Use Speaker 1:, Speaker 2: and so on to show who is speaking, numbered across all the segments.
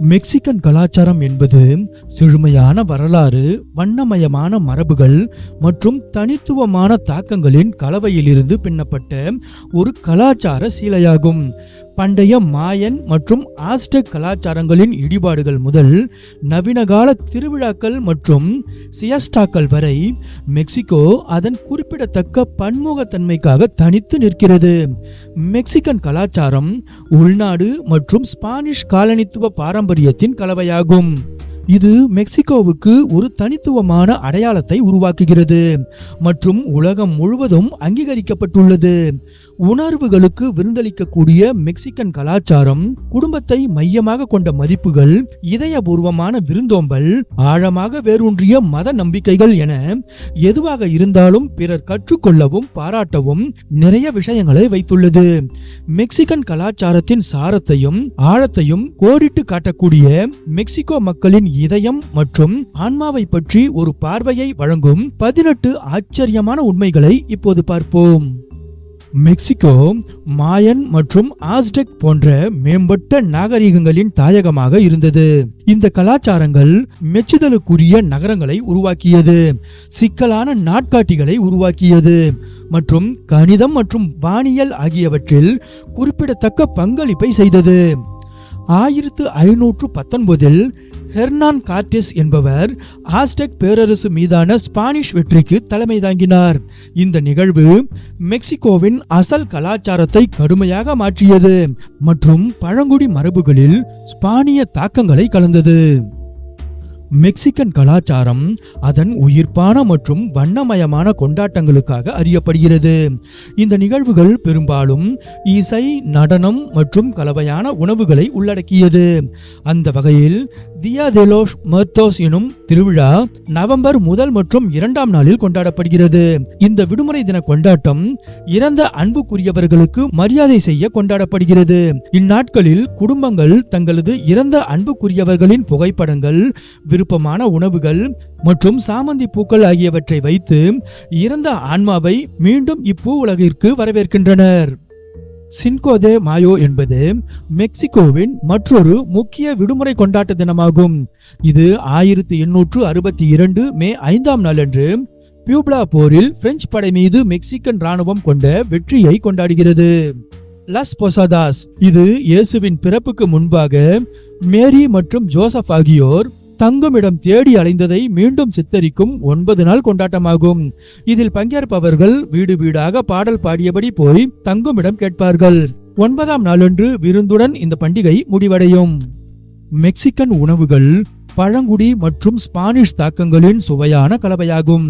Speaker 1: Mexican கலாச்சாரம் என்பது செழுமையான வரலாறு, வண்ணமயமான மரபுகள் மற்றும் தனித்துவமான தாக்கங்களின் கலவையிலிருந்து பின்னப்பட்ட ஒரு கலாச்சார சீலையாகும். பண்டைய மாயன் மற்றும் ஆஸ்டெக் கலாச்சாரங்களின் இடிபாடுகள் முதல் நவீனகால திருவிழாக்கள் மற்றும் சியஸ்டாக்கள் வரை மெக்சிகோ அதன் குறிப்பிடத்தக்க பன்முகத்தன்மைக்காக தனித்து நிற்கிறது. மெக்சிகன் கலாச்சாரம் உள்நாடு மற்றும் ஸ்பானிஷ் காலனித்துவ பாரம்பரியத்தின் கலவையாகும். இது மெக்சிகோவுக்கு ஒரு தனித்துவமான அடையாளத்தை உருவாக்குகிறது மற்றும் உலகம் முழுவதும் அங்கீகரிக்கப்பட்டுள்ளது. உணர்வுகளுக்கு விருந்தளிக்கக்கூடிய மெக்சிகன் கலாச்சாரம் குடும்பத்தை மையமாக கொண்ட மதிப்புகள், இதயபூர்வமான விருந்தோம்பல், ஆழமாக வேரூன்றிய மத நம்பிக்கைகள் என எதுவாக இருந்தாலும் பிறர் கற்றுக்கொள்ளவும் பாராட்டவும் நிறைய விஷயங்களை வைத்துள்ளது. மெக்சிகன் கலாச்சாரத்தின் சாரத்தையும் ஆழத்தையும் கோடிட்டு காட்டக்கூடிய மெக்சிகோ மக்களின் இதயம் மற்றும் ஆன்மாவை பற்றி ஒரு பார்வையை வழங்கும் 18 ஆச்சரியமான உண்மைகளை இப்போது பார்ப்போம். மெக்சிகோ மாயன் மற்றும் ஆஸ்டெக் போன்ற மேம்பட்ட நாகரிகங்களின் தாயகமாக இருந்தது. இந்த கலாச்சாரங்கள் மெச்சுதலுக்குரிய நகரங்களை உருவாக்கியது, சிக்கலான நாட்காட்டிகளை உருவாக்கியது மற்றும் கணிதம் மற்றும் வானியல் ஆகியவற்றில் குறிப்பிடத்தக்க பங்களிப்பை செய்தது. 1519 ஹெர்னான் கார்டெஸ் என்பவர் ஆஸ்டெக் பேரரசு மீதான ஸ்பானிஷ் வெற்றிக்கு தலைமை தாங்கினார். இந்த நிகழ்வு மெக்சிகோவின் அசல் கலாச்சாரத்தை கடுமையாக மாற்றியது மற்றும் பழங்குடி மரபுகளில் ஸ்பானிய தாக்கங்களை கலந்தது. மெக்சிகன் கலாச்சாரம் அதன் உயிர்ப்பான மற்றும் வண்ணமயமான கொண்டாட்டங்களுக்காக அறியப்படுகிறது. இந்த நிகழ்வுகள் பெரும்பாலும் இசை, நடனம் மற்றும் கலவையான உணவுகளை உள்ளடக்கியது. அந்த வகையில் தியா டே லோஸ் மர்த்தோஸ் எனும் திருவிழா நவம்பர் 1 மற்றும் 2 நாளில் கொண்டாடப்படுகிறது. இந்த விடுமுறை தின கொண்டாட்டம் இறந்த அன்புக்குரியவர்களுக்கு மரியாதை செய்ய கொண்டாடப்படுகிறது. இந்நாட்களில் குடும்பங்கள் தங்களது இறந்த அன்புக்குரியவர்களின் புகைப்படங்கள், விருப்பமான உணவுகள் மற்றும் சாமந்தி பூக்கள் ஆகியவற்றை வைத்து இறந்த ஆன்மாவை மீண்டும் இப்பூ உலகிற்கு வரவேற்கின்றனர். சின்கோ தே மாயோ என்பது மெக்சிகோவின் மற்றொரு முக்கிய விடுமுறை கொண்டாட்ட தினமாகும். இது 1862 மே 5 நாளன்று பியூப்லா போரில் பிரெஞ்சு படை மீது மெக்சிகன் ராணுவம் கொண்ட வெற்றியை கொண்டாடுகிறது. லஸ் பொசாதாஸ் இது இயேசுவின் பிறப்புக்கு முன்பாக மேரி மற்றும் ஜோசப் ஆகியோர் தங்குமிடம் தேடி அலைந்ததை மீண்டும் சித்தரிக்கும் 9 நாள் கொண்டாட்டமாகும். இதில் பங்கேற்பவர்கள் வீடு வீடாக பாடல் பாடியபடி போய் தங்குமிடம் கேட்பார்கள். 9ஆம் நாளன்று விருந்துடன் இந்த பண்டிகை முடிவடையும். மெக்சிகன் உணவுகள் பழங்குடி மற்றும் ஸ்பானிஷ் தாக்கங்களின் சுவையான கலவையாகும்.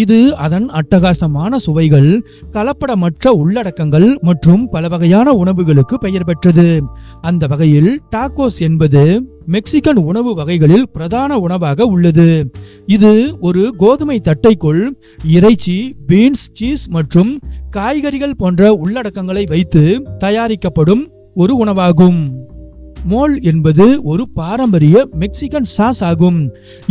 Speaker 1: இது அதன் அட்டகாசமான சுவைகள், கலப்படமற்ற உள்ளடக்கங்கள் மற்றும் பல வகையான உணவுகளுக்கு பெயர் பெற்றது. அந்த வகையில் டாக்கோஸ் என்பது மெக்சிகன் உணவு வகைகளில் பிரதான உணவாக உள்ளது. இது ஒரு கோதுமை தட்டைக்குள் இறைச்சி, பீன்ஸ், சீஸ் மற்றும் காய்கறிகள் போன்ற உள்ளடக்கங்களை வைத்து தயாரிக்கப்படும் ஒரு உணவாகும். மோல் என்பது ஒரு பாரம்பரிய மெக்சிகன் சாஸ் ஆகும்.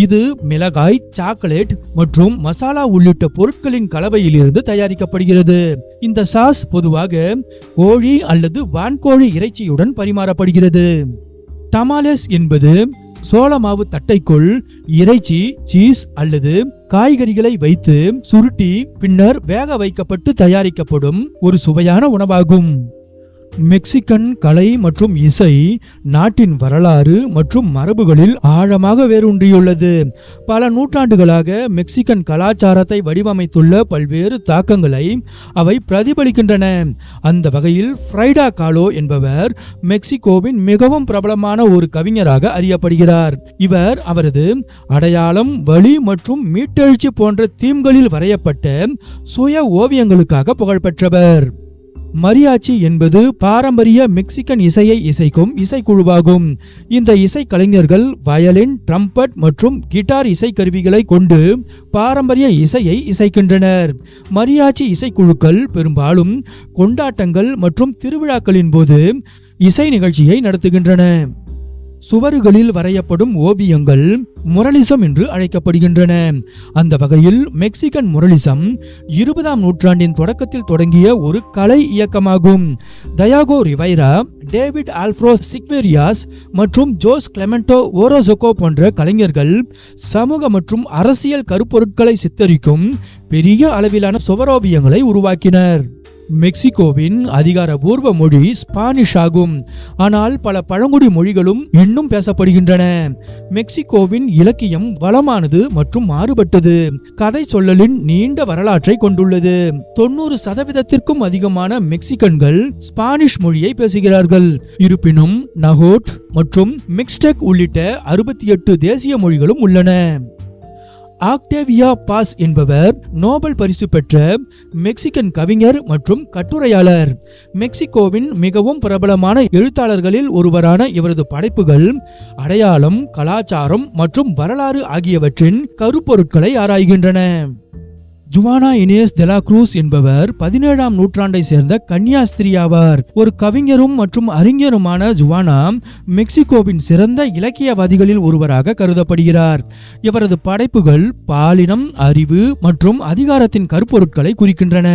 Speaker 1: இது மிளகாய், சாக்லேட் மற்றும் மசாலா உள்ளிட்ட பொருட்களின் கலவையிலிருந்து தயாரிக்கப்படுகிறது. இந்த சாஸ் பொதுவாக கோழி அல்லது வான்கோழி இறைச்சியுடன் பரிமாறப்படுகிறது. டமாலேஸ் என்பது சோள மாவு தட்டைக்குள் இறைச்சி, சீஸ் அல்லது காய்கறிகளை வைத்து சுருட்டி பின்னர் வேக வைக்கப்பட்டு தயாரிக்கப்படும் ஒரு சுவையான உணவாகும். மெக்சிகன் கலை மற்றும் இசை நாட்டின் வரலாறு மற்றும் மரபுகளில் ஆழமாக வேரூன்றியுள்ளது. பல நூற்றாண்டுகளாக மெக்சிகன் கலாச்சாரத்தை வடிவமைத்துள்ள பல்வேறு தாக்கங்களை அவை பிரதிபலிக்கின்றன. அந்த வகையில் ஃப்ரைடா காலோ என்பவர் மெக்சிகோவின் மிகவும் பிரபலமான ஒரு கவிஞராக அறியப்படுகிறார். இவர் அவரது அடையாளம், வலி மற்றும் மீட்டெழுச்சி போன்ற தீம்களில் வரையப்பட்ட சுய ஓவியங்களுக்காக புகழ்பெற்றவர். மரியாச்சி என்பது பாரம்பரிய மெக்சிகன் இசையை இசைக்கும் இசைக்குழுவாகும். இந்த இசை கலைஞர்கள் வயலின், ட்ரம்பட் மற்றும் கிட்டார் இசைக்கருவிகளை கொண்டு பாரம்பரிய இசையை இசைக்கின்றனர். மரியாச்சி இசைக்குழுக்கள் பெரும்பாலும் கொண்டாட்டங்கள் மற்றும் திருவிழாக்களின் போது இசை நிகழ்ச்சியை நடத்துகின்றன. சுவறுகளில் வரையப்படும் ஓவியங்கள் முரலிசம் என்று அழைக்கப்படுகின்றன. அந்த வகையில் மெக்சிகன் முரலிசம் 20ஆம் நூற்றாண்டின் தொடக்கத்தில் தொடங்கிய ஒரு கலை இயக்கமாகும். டயாகோ ரிவைரா, டேவிட் ஆல்ஃப்ரோ சிக்வேரியாஸ் மற்றும் ஜோஸ் கிளெமெண்டோ ஓரோசோகோ போன்ற கலைஞர்கள் சமூக மற்றும் அரசியல் கருப்பொருட்களை சித்தரிக்கும் பெரிய அளவிலான சுவரோவியங்களை உருவாக்கினர். மெக்சிகோவின் அதிகாரபூர்வ மொழி ஸ்பானிஷ் ஆகும். ஆனால் பல பழங்குடி மொழிகளும் இன்னும் பேசப்படுகின்றன. மெக்சிகோவின் இலக்கியம் வளமானது மற்றும் மாறுபட்டது. கதை சொல்லலின் நீண்ட வரலாற்றை கொண்டுள்ளது. 90% அதிகமான மெக்சிகன்கள் ஸ்பானிஷ் மொழியை பேசுகிறார்கள். இருப்பினும் நகோட் மற்றும் மிக்ஸ்டெக் உள்ளிட்ட 68 தேசிய மொழிகளும் உள்ளன. ஆக்டேவியா பாஸ் என்பவர் நோபல் பரிசு பெற்ற மெக்சிகன் கவிஞர் மற்றும் கட்டுரையாளர். மெக்சிகோவின் மிகவும் பிரபலமான எழுத்தாளர்களில் ஒருவரான இவரது படைப்புகள் அடையாளம், கலாச்சாரம் மற்றும் வரலாறு ஆகியவற்றின் கருப்பொருட்களை ஆராய்கின்றன. ஜுவானா இனேஸ் டெலா குரூஸ் என்பவர் 17ஆம் நூற்றாண்டை சேர்ந்த கன்னியாஸ்திரி ஆவார். ஒரு கவிஞரும் மற்றும் அறிஞருமான ஜுவானா மெக்சிகோவின் சிறந்த இலக்கியவாதிகளில் ஒருவராக கருதப்படுகிறார். இவரது படைப்புகள் பாலினம், அறிவு மற்றும் அதிகாரத்தின் கருப்பொருட்களை குறிக்கின்றன.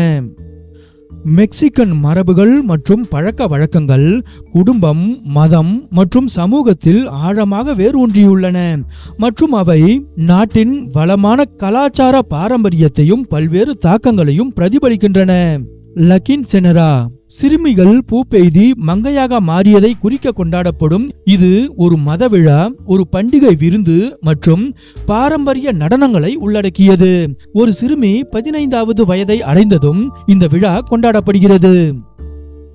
Speaker 1: மெக்சிகன் மரபுகள் மற்றும் பழக்க வழக்கங்கள் குடும்பம், மதம் மற்றும் சமூகத்தில் ஆழமாக வேரூன்றியுள்ளன மற்றும் அவை நாட்டின் வளமான கலாச்சார பாரம்பரியத்தையும் பல்வேறு தாக்கங்களையும் பிரதிபலிக்கின்றன. லக்கின் செனரா சிறுமிகள் பூப்பெய்தி மங்கையாக மாறியதை குறிக்க கொண்டாடப்படும். இது ஒரு மத விழா, ஒரு பண்டிகை விருந்து மற்றும் பாரம்பரிய நடனங்களை உள்ளடக்கியது. ஒரு சிறுமி 15வது வயதை அடைந்ததும் இந்த விழா கொண்டாடப்படுகிறது.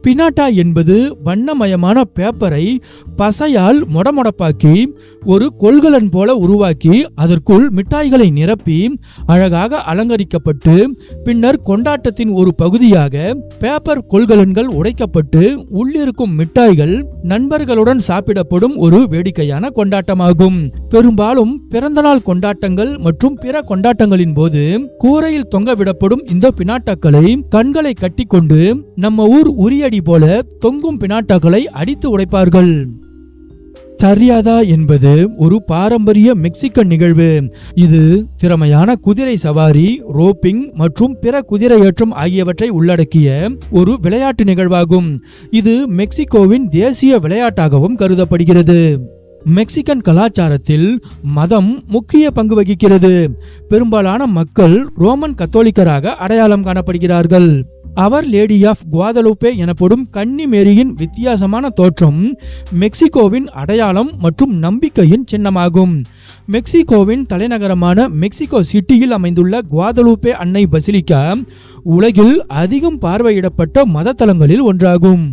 Speaker 1: பினாட்டா என்பது வண்ணமயமான பேப்பரை பசையால் மொடமொடப்பாக்கி ஒரு கொள்கலன் போல உருவாக்கி அதற்குள் மிட்டாய்களை நிரப்பி அழகாக அலங்கரிக்கப்பட்டு பின்னர் கொண்டாட்டத்தின் ஒரு பகுதியாக பேப்பர் கொள்கலன்கள் உடைக்கப்பட்டு உள்ளிருக்கும் மிட்டாய்கள் நண்பர்களுடன் சாப்பிடப்படும் ஒரு வேடிக்கையான கொண்டாட்டமாகும். பெரும்பாலும் பிறந்தநாள் கொண்டாட்டங்கள் மற்றும் பிற கொண்டாட்டங்களின் போது கூரையில் தொங்கவிடப்படும் இந்த பினாட்டாக்களை கண்களை கட்டிக்கொண்டு நம்ம ஊர் உரியடி போல தொங்கும் பினாட்டாக்களை அடித்து உடைப்பார்கள். சரியாதா என்பது ஒரு பாரம்பரிய மெக்சிகன் நிகழ்வு. இது திறமையான குதிரை சவாரி, ரோப்பிங் மற்றும் பிற குதிரையேற்றம் ஆகியவற்றை உள்ளடக்கிய ஒரு விளையாட்டு நிகழ்வாகும். இது மெக்சிகோவின் தேசிய விளையாட்டாகவும் கருதப்படுகிறது. மெக்சிகன் கலாச்சாரத்தில் மதம் முக்கிய பங்கு வகிக்கிறது. பெரும்பாலான மக்கள் ரோமன் கத்தோலிக்கராக அடையாளம் காணப்படுகிறார்கள். அவர் லேடி ஆஃப் குவாதலூப்பே எனப்படும் கன்னி மேரியின் வித்தியாசமான தோற்றம் மெக்சிகோவின் அடையாளம் மற்றும் நம்பிக்கையின் சின்னமாகும். மெக்சிகோவின் தலைநகரமான மெக்சிகோ சிட்டியில் அமைந்துள்ள குவாதலூப்பே அன்னை பசிலிக்கா உலகில் அதிகம் பார்வையிடப்பட்ட மத தலங்களில் ஒன்றாகும்.